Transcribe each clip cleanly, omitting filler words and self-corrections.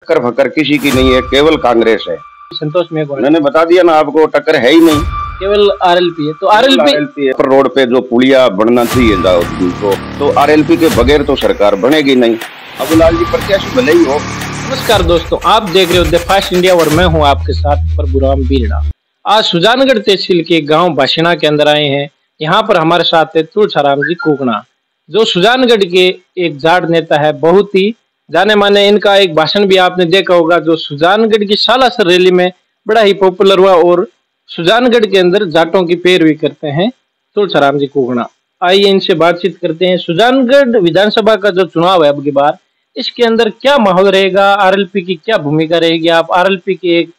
टक्कर फकर किसी की नहीं है, केवल कांग्रेस है। संतोष मेघवाल मैंने बता दिया ना आपको, टक्कर है ही नहीं, केवल आरएलपी है। तो आरएलपी है। पर रोड पे जो पुलिया बनना चाहिए तो आरएलपी के बगैर तो सरकार बनेगी नहीं। अबुलाल जी प्रत्याशी भले ही हो। नमस्कार दोस्तों, आप देख रहे हो द फास्ट इंडिया और मैं हूं आपके साथ प्रभुराम बीरड़ा। आज सुजानगढ़ तहसील के गांव भाषिणा के अंदर आए हैं। यहाँ पर हमारे साथ है तुलसीराम जी कुगना, जो सुजानगढ़ के एक जाट नेता है, बहुत ही जाने माने। इनका एक भाषण भी आपने देखा होगा, जो सुजानगढ़ की सालासर रैली में बड़ा ही पॉपुलर हुआ और सुजानगढ़ के अंदर जाटों की पैरवी करते हैं तुलसीराम जी कुगना। आइए इनसे बातचीत करते हैं। सुजानगढ़ विधानसभा का जो चुनाव है अब की बार, इसके अंदर क्या माहौल रहेगा, आरएलपी की क्या भूमिका रहेगी? आप आरएलपी के एक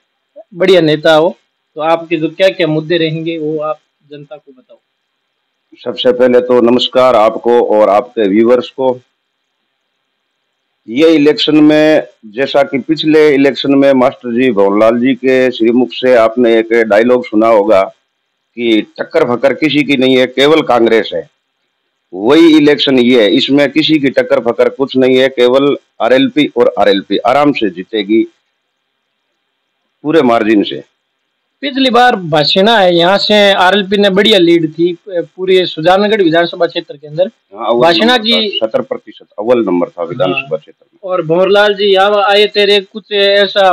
बढ़िया नेता हो, तो आपके जो क्या क्या मुद्दे रहेंगे वो आप जनता को बताओ। सबसे पहले तो नमस्कार आपको और आपके व्यूवर्स को। ये इलेक्शन में, जैसा कि पिछले इलेक्शन में मास्टर जी भवनलाल जी के श्रीमुख से आपने एक डायलॉग सुना होगा कि टक्कर फकर किसी की नहीं है, केवल कांग्रेस है। वही इलेक्शन ये है, इसमें किसी की टक्कर फकर कुछ नहीं है, केवल आरएलपी और आरएलपी आराम से जीतेगी, पूरे मार्जिन से। पिछली बार भाषिणा है, यहाँ से आरएलपी ने बढ़िया लीड थी पूरे सुजानगढ़ विधानसभा क्षेत्र के अंदर। भाषिणा की 70% अव्वल नंबर था विधानसभा क्षेत्र में। और भंवरलाल जी यहाँ आए थे, कुछ ऐसा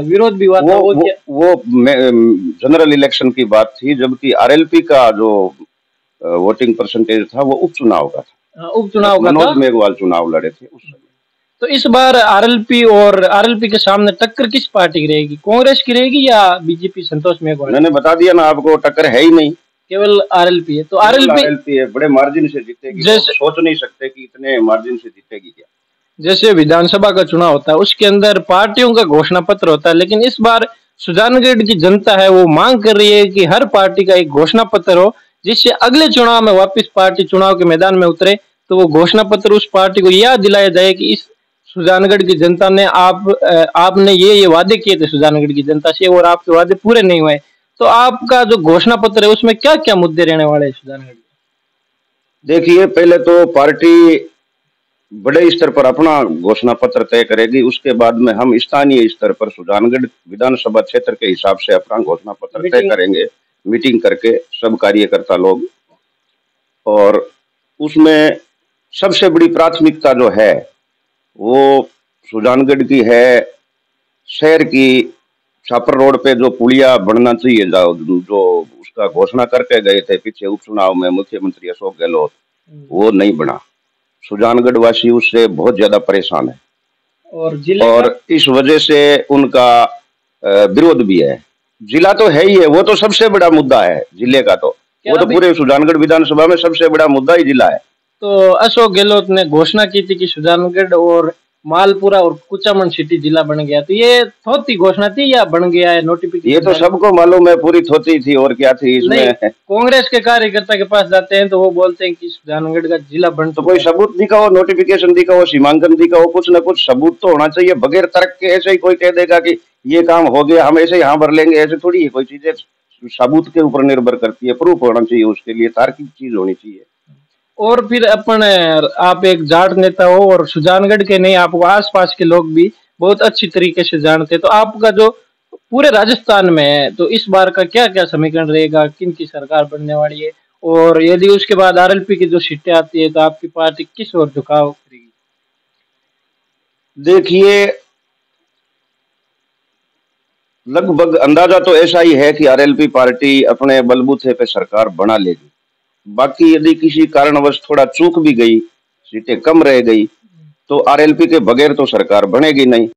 विरोध भी हुआ था। वो जनरल इलेक्शन की बात थी, जबकि आरएलपी का जो वोटिंग परसेंटेज था वो उपचुनाव का था। उपचुनाव का मनोज मेघवाल चुनाव लड़े थे उस समय। तो इस बार आरएलपी के सामने टक्कर किस पार्टी की रहेगी? कांग्रेस की रहेगी या बीजेपी संतोष मेघवाल? मैंने बता दिया ना आपको, टक्कर है ही नहीं, केवल आरएलपी है। तो आरएलपी है, बड़े मार्जिन से जीतेगी। सोच नहीं सकते कि इतने मार्जिन से जीतेगी क्या। जैसे विधानसभा का चुनाव होता है, उसके अंदर पार्टियों का घोषणा पत्र होता है, लेकिन इस बार सुजानगढ़ की जनता है वो मांग कर रही है कि हर पार्टी का एक घोषणा पत्र हो, जिससे अगले चुनाव में वापस पार्टी चुनाव के मैदान में उतरे तो वो घोषणा पत्र उस पार्टी को याद दिलाया जाए कि इस सुजानगढ़ की जनता ने आपने ये वादे किए थे सुजानगढ़ की जनता से और आपके वादे पूरे नहीं हुए। तो आपका जो घोषणा पत्र है उसमें क्या क्या मुद्दे रहने वाले हैं सुजानगढ़ के? देखिए, पहले तो पार्टी बड़े स्तर पर अपना घोषणा पत्र तय करेगी, उसके बाद में हम स्थानीय स्तर पर सुजानगढ़ विधानसभा क्षेत्र के हिसाब से अपना घोषणा पत्र तय करेंगे, मीटिंग करके सब कार्यकर्ता लोग। और उसमें सबसे बड़ी प्राथमिकता जो है वो सुजानगढ़ की है, शहर की छापर रोड पे जो पुलिया बनना चाहिए, जो उसका घोषणा करके गए थे पीछे उपचुनाव में मुख्यमंत्री अशोक गहलोत, वो नहीं बना। सुजानगढ़ वासी उससे बहुत ज्यादा परेशान है और इस वजह से उनका विरोध भी है। जिला तो है ही है, वो तो सबसे बड़ा मुद्दा है जिले का, तो वो तो पूरे सुजानगढ़ विधानसभा में सबसे बड़ा मुद्दा ही जिला है। तो अशोक गहलोत ने घोषणा की थी कि सुजानगढ़ और मालपुरा और कुचामन सिटी जिला बन गया, तो ये थोती घोषणा थी या बन गया है नोटिफिकेशन? ये तो सबको मालूम है, पूरी थोती थी और क्या थी इसमें। कांग्रेस के कार्यकर्ता के पास जाते हैं तो वो बोलते हैं कि सुजानगढ़ का जिला बन, तो कोई सबूत दिखाओ, नोटिफिकेशन दिखाओ, सीमांकन दिखाओ, कुछ न कुछ सबूत तो होना चाहिए। बगैर तर्क के ऐसे ही कोई कह देगा कि ये काम हो गया, हम ऐसे यहाँ भर लेंगे, ऐसे थोड़ी है। कोई चीजें सबूत के ऊपर निर्भर करती है, प्रूफ होना चाहिए, उसके लिए तार्किक चीज होनी चाहिए। और फिर आप एक जाट नेता हो और सुजानगढ़ के नहीं, आपको आसपास के लोग भी बहुत अच्छी तरीके से जानते हैं, तो आपका जो पूरे राजस्थान में है, तो इस बार का क्या क्या समीकरण रहेगा, किन की सरकार बनने वाली है? और यदि उसके बाद आरएलपी की जो सीटें आती है तो आपकी पार्टी किस ओर झुकाव करेगी? देखिए, लगभग अंदाजा तो ऐसा ही है कि आरएलपी पार्टी अपने बलबूते पे सरकार बना लेगी। बाकी यदि किसी कारणवश थोड़ा चूक भी गई, सीटें कम रह गई, तो आरएलपी के बगैर तो सरकार बनेगी नहीं।